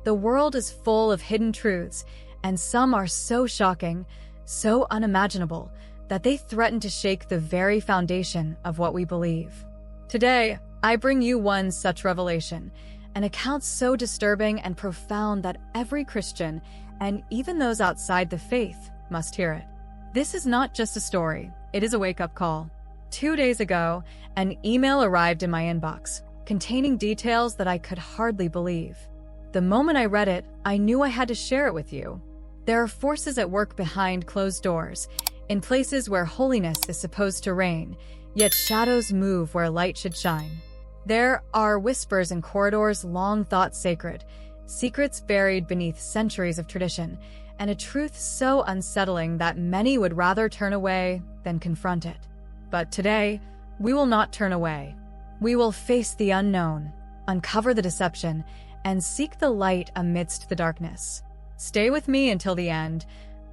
The world is full of hidden truths, and some are so shocking, so unimaginable, that they threaten to shake the very foundation of what we believe. Today, I bring you one such revelation, an account so disturbing and profound that every Christian, and even those outside the faith, must hear it. This is not just a story, it is a wake-up call. 2 days ago, an email arrived in my inbox, containing details that I could hardly believe. The moment I read it, I knew I had to share it with you. There are forces at work behind closed doors, in places where holiness is supposed to reign, yet shadows move where light should shine. There are whispers in corridors long thought sacred, secrets buried beneath centuries of tradition, and a truth so unsettling that many would rather turn away than confront it. But today, we will not turn away. We will face the unknown, uncover the deception, and seek the light amidst the darkness. Stay with me until the end.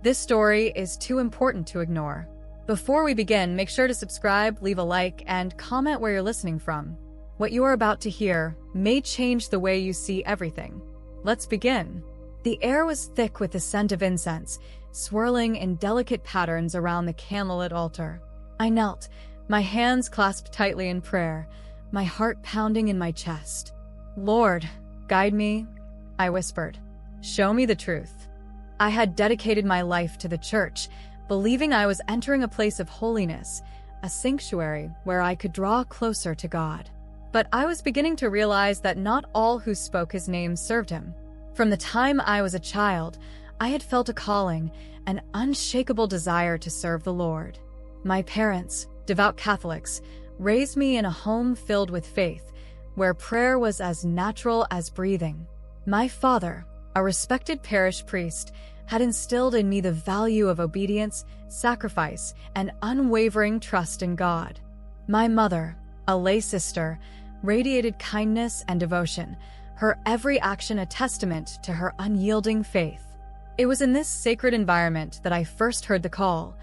This story is too important to ignore. Before we begin, make sure to subscribe, leave a like, and comment where you're listening from. What you are about to hear may change the way you see everything. Let's begin. The air was thick with the scent of incense, swirling in delicate patterns around the candlelit altar. I knelt, my hands clasped tightly in prayer, my heart pounding in my chest. "Lord, guide me," I whispered. "Show me the truth." I had dedicated my life to the church, believing I was entering a place of holiness, a sanctuary where I could draw closer to God. But I was beginning to realize that not all who spoke his name served him. From the time I was a child, I had felt a calling, an unshakable desire to serve the Lord. My parents, devout Catholics, raised me in a home filled with faith, where prayer was as natural as breathing. My father, a respected parish priest, had instilled in me the value of obedience, sacrifice, and unwavering trust in God. My mother, a lay sister, radiated kindness and devotion, her every action a testament to her unyielding faith. It was in this sacred environment that I first heard the call,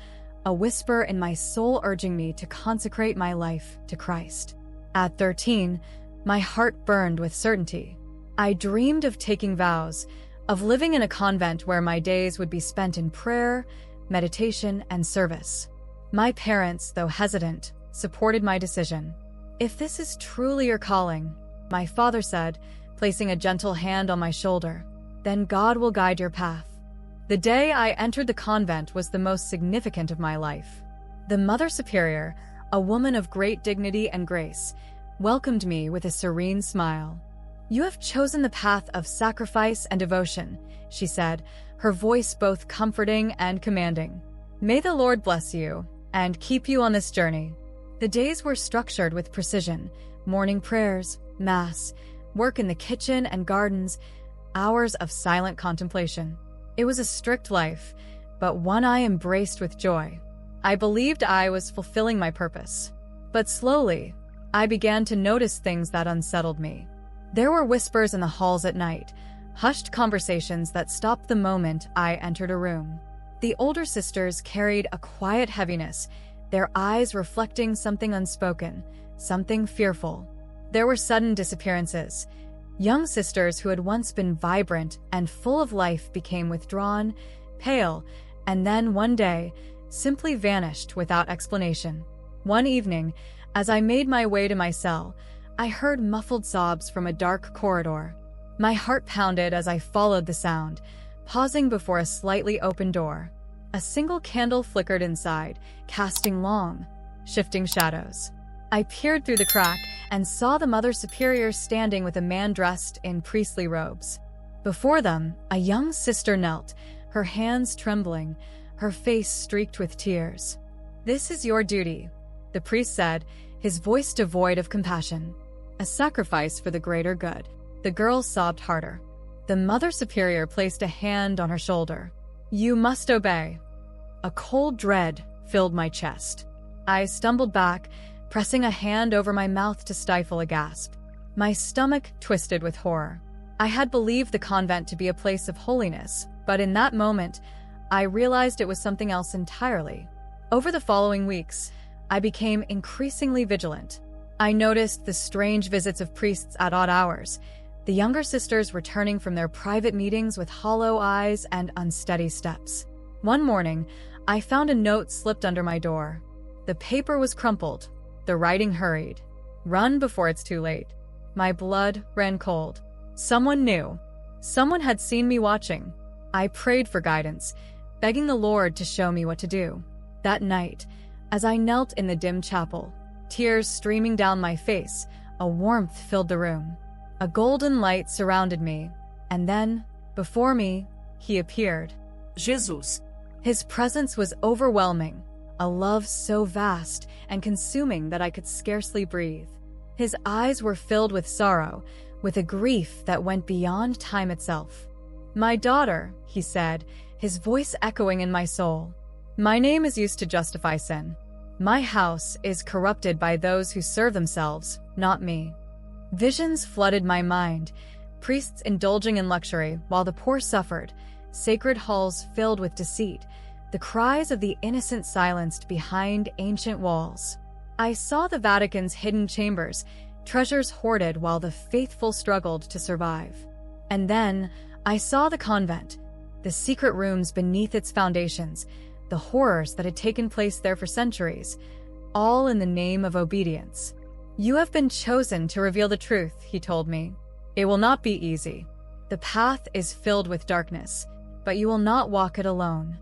a whisper in my soul urging me to consecrate my life to Christ. At 13, my heart burned with certainty. I dreamed of taking vows, of living in a convent where my days would be spent in prayer, meditation, and service. My parents, though hesitant, supported my decision. "If this is truly your calling," my father said, placing a gentle hand on my shoulder, "then God will guide your path." The day I entered the convent was the most significant of my life. The Mother Superior, a woman of great dignity and grace, welcomed me with a serene smile. "You have chosen the path of sacrifice and devotion," she said, her voice both comforting and commanding. "May the Lord bless you and keep you on this journey." The days were structured with precision: morning prayers, mass, work in the kitchen and gardens, hours of silent contemplation. It was a strict life, but one I embraced with joy. I believed I was fulfilling my purpose. But slowly, I began to notice things that unsettled me. There were whispers in the halls at night, hushed conversations that stopped the moment I entered a room. The older sisters carried a quiet heaviness, their eyes reflecting something unspoken, something fearful. There were sudden disappearances. Young sisters who had once been vibrant and full of life became withdrawn, pale, and then one day, simply vanished without explanation. One evening, as I made my way to my cell, I heard muffled sobs from a dark corridor. My heart pounded as I followed the sound, pausing before a slightly open door. A single candle flickered inside, casting long, shifting shadows. I peered through the crack and saw the Mother Superior standing with a man dressed in priestly robes. Before them, a young sister knelt, her hands trembling, her face streaked with tears. "This is your duty," the priest said, his voice devoid of compassion. "A sacrifice for the greater good." The girl sobbed harder. The Mother Superior placed a hand on her shoulder. "You must obey." A cold dread filled my chest. I stumbled back, pressing a hand over my mouth to stifle a gasp. My stomach twisted with horror. I had believed the convent to be a place of holiness, but in that moment, I realized it was something else entirely. Over the following weeks, I became increasingly vigilant. I noticed the strange visits of priests at odd hours, the younger sisters returning from their private meetings with hollow eyes and unsteady steps. One morning, I found a note slipped under my door. The paper was crumpled, the writing hurried. Run before it's too late. My blood ran cold. Someone knew. Someone had seen me watching. I prayed for guidance, begging the Lord to show me what to do. That night, as I knelt in the dim chapel, tears streaming down my face, a warmth filled the room. A golden light surrounded me, and then, before me, he appeared. Jesus. His presence was overwhelming, a love so vast and consuming that I could scarcely breathe. His eyes were filled with sorrow, with a grief that went beyond time itself. "My daughter," he said, his voice echoing in my soul. "My name is used to justify sin. My house is corrupted by those who serve themselves, not me." Visions flooded my mind, priests indulging in luxury while the poor suffered, sacred halls filled with deceit, the cries of the innocent silenced behind ancient walls. I saw the Vatican's hidden chambers, treasures hoarded while the faithful struggled to survive. And then I saw the convent, the secret rooms beneath its foundations, the horrors that had taken place there for centuries, all in the name of obedience. "You have been chosen to reveal the truth," he told me. "It will not be easy. The path is filled with darkness, but you will not walk it alone."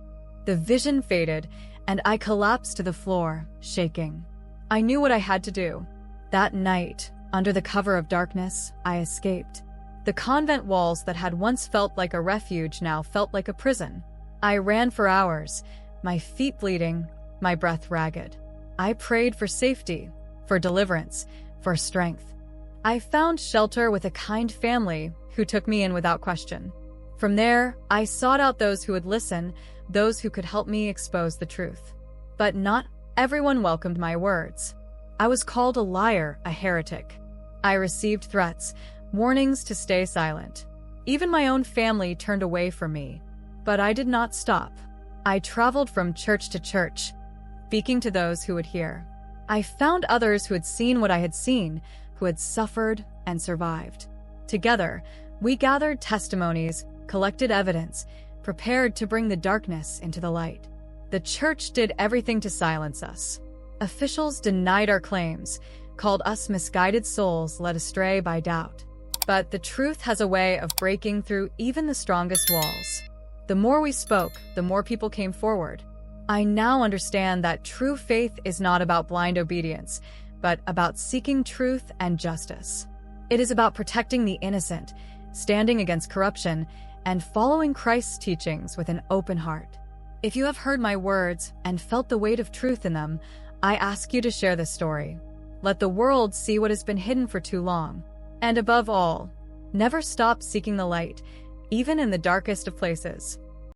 The vision faded, and I collapsed to the floor, shaking. I knew what I had to do. That night, under the cover of darkness, I escaped. The convent walls that had once felt like a refuge now felt like a prison. I ran for hours, my feet bleeding, my breath ragged. I prayed for safety, for deliverance, for strength. I found shelter with a kind family who took me in without question. From there, I sought out those who would listen, those who could help me expose the truth. But not everyone welcomed my words. I was called a liar, a heretic. I received threats, warnings to stay silent. Even my own family turned away from me. But I did not stop. I traveled from church to church, speaking to those who would hear. I found others who had seen what I had seen, who had suffered and survived. Together, we gathered testimonies, collected evidence, prepared to bring the darkness into the light. The church did everything to silence us. Officials denied our claims, called us misguided souls led astray by doubt. But the truth has a way of breaking through even the strongest walls. The more we spoke, the more people came forward. I now understand that true faith is not about blind obedience, but about seeking truth and justice. It is about protecting the innocent, standing against corruption, and following Christ's teachings with an open heart. If you have heard my words and felt the weight of truth in them, I ask you to share this story. Let the world see what has been hidden for too long. And above all, never stop seeking the light, even in the darkest of places.